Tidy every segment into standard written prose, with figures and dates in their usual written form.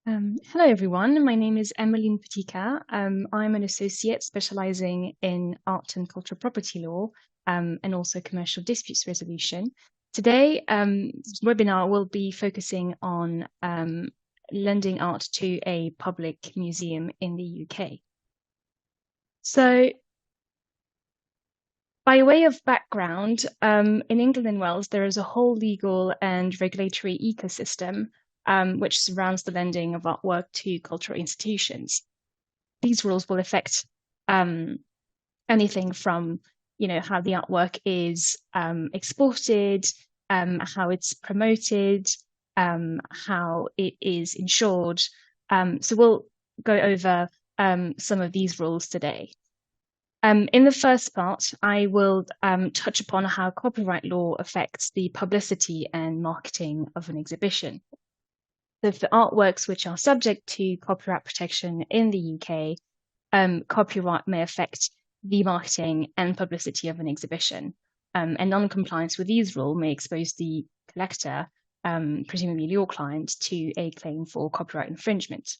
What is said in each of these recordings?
Hello, everyone. My name is Emmeline Patika. I'm an associate specializing in art and cultural property law and also commercial disputes resolution. Today, this webinar will be focusing on lending art to a public museum in the UK. So, by way of background, in England and Wales, there is a whole legal and regulatory ecosystem which surrounds the lending of artwork to cultural institutions. These rules will affect anything from, how the artwork is exported, how it's promoted, how it is insured. So we'll go over some of these rules today. In the first part, I will touch upon how copyright law affects the publicity and marketing of an exhibition. So for artworks which are subject to copyright protection in the UK, copyright may affect the marketing and publicity of an exhibition. And non-compliance with these rules may expose the collector, presumably your client, to a claim for copyright infringement.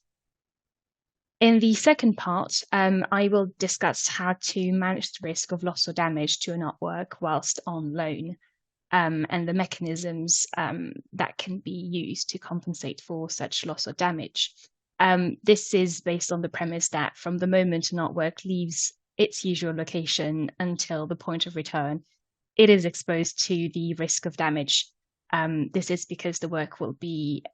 In the second part, I will discuss how to manage the risk of loss or damage to an artwork whilst on loan, and the mechanisms that can be used to compensate for such loss or damage. This is based on the premise that from the moment an artwork leaves its usual location until the point of return, it is exposed to the risk of damage. This is because the work will be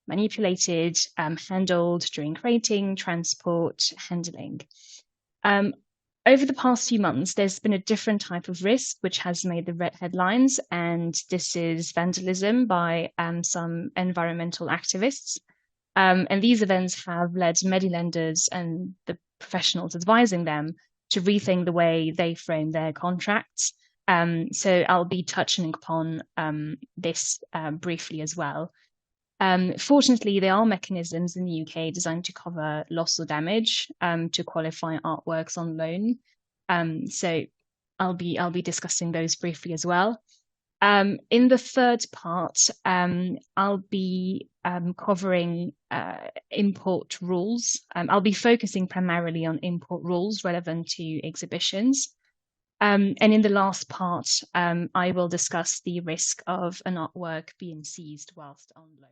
manipulated, handled during creating, transport, handling. Over the past few months, there's been a different type of risk which has made the red headlines, and this is vandalism by some environmental activists. And these events have led many lenders and the professionals advising them to rethink the way they frame their contracts. So I'll be touching upon this briefly as well. Fortunately, there are mechanisms in the UK designed to cover loss or damage to qualify artworks on loan. So I'll be discussing those briefly as well. In the third part, I'll be covering import rules. I'll be focusing primarily on import rules relevant to exhibitions. And in the last part, I will discuss the risk of an artwork being seized whilst on loan.